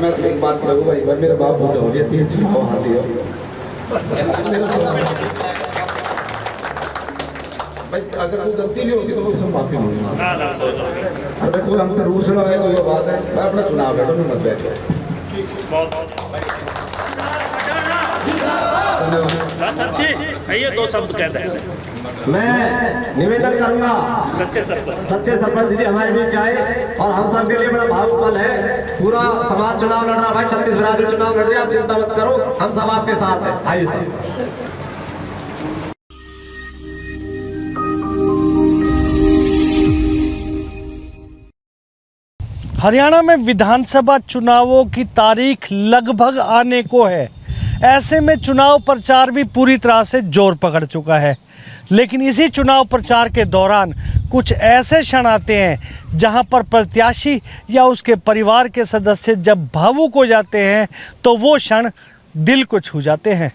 मैं तो एक बात कहूँ भाई, मेरे बाप बूढ़ा हो गया, 3 चुनाव हार लिया भाई। अगर कोई गलती भी होगी तो मैं उससे माफी मांगूंगा। अगर कोई हमसे रूस रहा है, कोई बात है, मैं अपना चुनाव लड़ूं, मैं मत बैठ। ये 2 शब्द कहते हैं। मैं निवेदन करूंगा सच्चे सरपंच जी हमारे बीच आए और हम सब के लिए बड़ा भावुक पल है। पूरा समाज चुनाव लड़ रहा भाई, 36 बिरादरी चुनाव लड़ रही है, आप चिंता मत करो, हम सब आपके साथ हैं। आइए सर। हरियाणा में विधानसभा चुनावों की तारीख लगभग आने को है। ऐसे में चुनाव प्रचार भी पूरी तरह से जोर पकड़ चुका है। लेकिन इसी चुनाव प्रचार के दौरान कुछ ऐसे क्षण आते हैं जहां पर प्रत्याशी या उसके परिवार के सदस्य जब भावुक हो जाते हैं तो वो क्षण दिल को छू जाते हैं।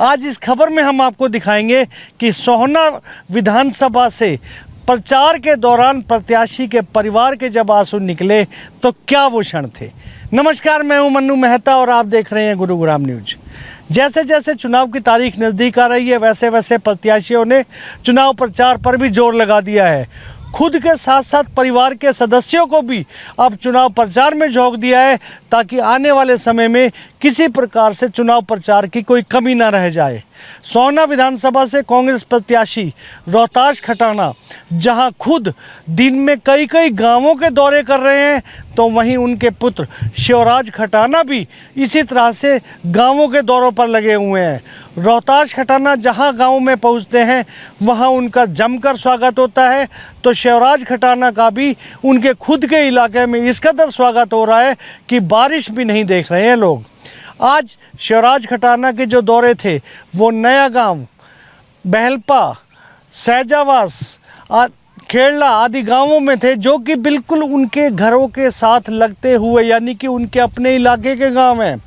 आज इस खबर में हम आपको दिखाएंगे कि सोहना विधानसभा से प्रचार के दौरान प्रत्याशी के परिवार के जब आंसू निकले तो क्या वो क्षण थे। नमस्कार, मैं हूं मन्नू मेहता और आप देख रहे हैं गुरुग्राम न्यूज। जैसे जैसे चुनाव की तारीख नज़दीक आ रही है वैसे वैसे प्रत्याशियों ने चुनाव प्रचार पर भी जोर लगा दिया है। खुद के साथ साथ परिवार के सदस्यों को भी अब चुनाव प्रचार में झोंक दिया है ताकि आने वाले समय में किसी प्रकार से चुनाव प्रचार की कोई कमी ना रह जाए। सोहना विधानसभा से कांग्रेस प्रत्याशी रोहताश खटाना जहां खुद दिन में कई गांवों के दौरे कर रहे हैं तो वहीं उनके पुत्र शिवराज खटाना भी इसी तरह से गांवों के दौरों पर लगे हुए हैं। रोहताश खटाना जहां गांव में पहुंचते हैं वहां उनका जमकर स्वागत होता है, तो शिवराज खटाना का भी उनके खुद के इलाके में इस कदर स्वागत हो रहा है कि बारिश भी नहीं देख रहे हैं लोग। आज शिवराज खटाना के जो दौरे थे वो नया गांव, बहलपा, सहजावास, खेड़ला आदि गांवों में थे जो कि बिल्कुल उनके घरों के साथ लगते हुए यानी कि उनके अपने इलाके के गांव हैं।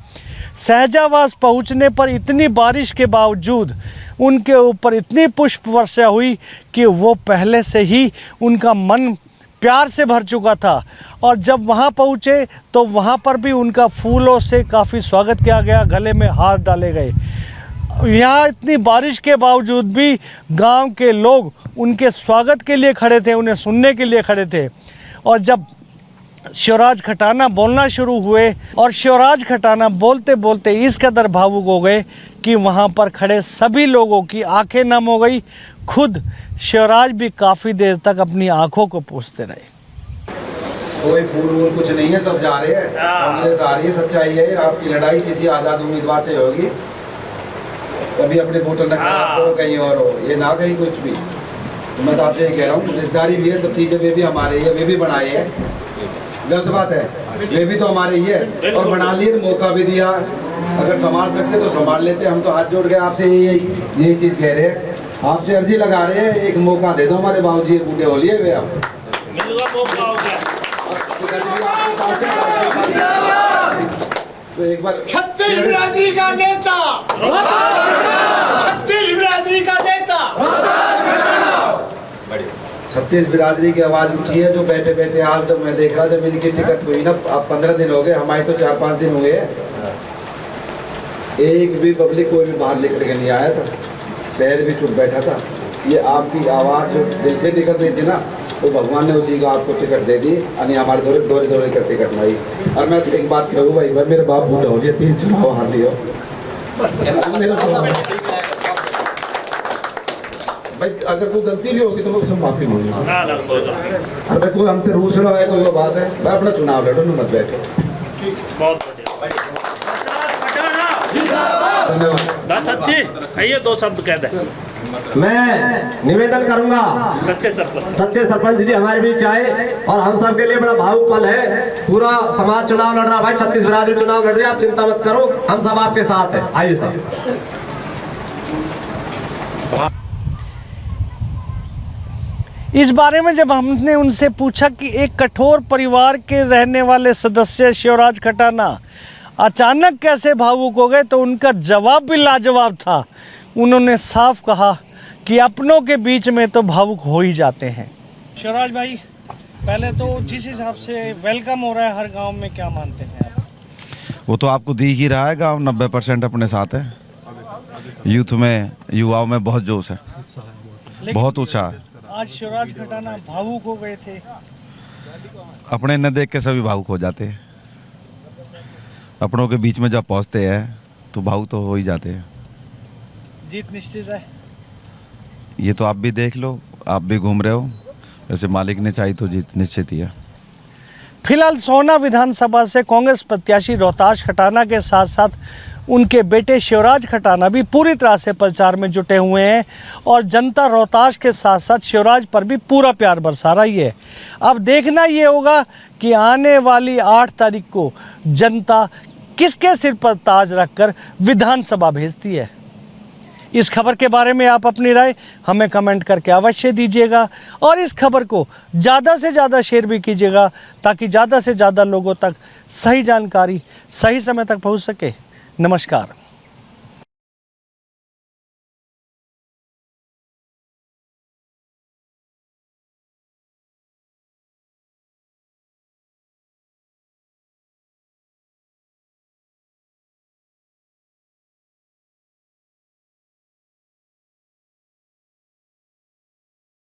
सहजावास पहुंचने पर इतनी बारिश के बावजूद उनके ऊपर इतनी पुष्प वर्षा हुई कि वो पहले से ही उनका मन प्यार से भर चुका था और जब वहाँ पहुँचे तो वहाँ पर भी उनका फूलों से काफ़ी स्वागत किया गया, गले में हार डाले गए। यहाँ इतनी बारिश के बावजूद भी गांव के लोग उनके स्वागत के लिए खड़े थे, उन्हें सुनने के लिए खड़े थे। और जब शिवराज खटाना बोलना शुरू हुए और शिवराज खटाना बोलते बोलते इस कदर भावुक हो गए कि वहाँ पर खड़े सभी लोगों की आंखें नम हो गई। खुद शिवराज भी काफ़ी देर तक अपनी आंखों को पोंछते रहे। कोई फूल वूल कुछ नहीं है, सब जा रहे हैं, कांग्रेस आ रही है, सच्चाई है। आपकी लड़ाई किसी आज़ाद उम्मीदवार से होगी, कभी अपने वोटर न खराब करो कहीं और हो, ये ना कहीं कुछ भी। तो मैं तो आपसे ये कह रहा हूँ, रिश्तेदारी भी है, सब चीज़ें वे भी हमारे ही है, वे भी बनाए हैं। गलत बात है, वे भी तो हमारे ही है और बना लिए, मौका भी दिया। अगर संभाल सकते तो संभाल लेते। हम तो हाथ जोड़ के आपसे यही चीज़ कह रहे हैं, आपसे अर्जी लगा रहे हैं, एक मौका दे दो हमारे बाबूजी, बूढ़े हो लिए वे आप। तो एक बार 36 बिरादरी का नेता, 36 बिरादरी का नेता, 36 बिरादरी की आवाज़ उठी है जो बैठे बैठे आज जब मैं देख रहा था, मेरी की टिकट हुई ना, अब 15 दिन हो गए, हमारे तो 4-5 दिन हुए, एक भी पब्लिक कोई भी बाहर निकल के नहीं आया था, शहर भी चुप बैठा था। ये आपकी आवाज़ जो दिल से निकल रही थी ना, तो भगवान ने उसी का आपको टिकट दे दी, यानी हमारे दौरे कर टिकट लाई। और मैं तो एक बात कहूँ भाई, मेरे बाप बूढ़ा हो गया, 3 चुनाव हार लिया भाई। अगर कोई गलती भी होगी तो मैं उससे माफी मांगूंगा। अगर कोई हमसे रूस रहा है, कोई बात है, मैं अपना चुनाव लड़ूं, मैं मत बैठे। ये 2 शब्द कहते हैं। मैं निवेदन करूंगा सच्चे सरपंच जी हमारे बीच आए और हम सब के लिए बड़ा भावुक पल है। पूरा समाज चुनाव लड़ रहा भाई, 36 बिरादरी चुनाव लड़ रही है, आप चिंता मत करो, हम सब आपके साथ हैं। आइए सर। इस बारे में जब हमने उनसे पूछा कि एक कठोर परिवार के रहने वाले सदस्य शिवराज खटाना अचानक कैसे भावुक हो गए, तो उनका जवाब भी लाजवाब था। उन्होंने साफ कहा कि अपनों के बीच में तो भावुक हो ही जाते हैं। शिवराज भाई, पहले तो जिस हिसाब से वेलकम हो रहा है हर गांव में, क्या मानते हैं आप? वो तो आपको दी ही रहा है। गाँव 90% अपने साथ है। यूथ में, युवाओं में बहुत जोश है, बहुत उत्साह है। आज शिवराज खटाना भावुक हो गए थे। अपने न देख के सभी भावुक हो जाते हैं। अपनों के बीच में जब पहुंचते हैं तो भावुक तो हो ही जाते हैं। जीत निश्चित है। ये तो आप भी देख लो, आप भी घूम रहे हो, जैसे मालिक ने चाही तो जीत निश्चित ही है। फिलहाल सोहना विधानसभा से कांग्रेस प्रत्याशी रोहताश खटाना के साथ साथ उनके बेटे शिवराज खटाना भी पूरी तरह से प्रचार में जुटे हुए हैं और जनता रोहताश के साथ साथ शिवराज पर भी पूरा प्यार बरसा रही है। अब देखना ये होगा कि आने वाली 8 तारीख को जनता किसके सिर पर ताज रखकर विधानसभा भेजती है। इस खबर के बारे में आप अपनी राय हमें कमेंट करके अवश्य दीजिएगा और इस खबर को ज़्यादा से ज़्यादा शेयर भी कीजिएगा ताकि ज़्यादा से ज़्यादा लोगों तक सही जानकारी सही समय तक पहुंच सके। नमस्कार।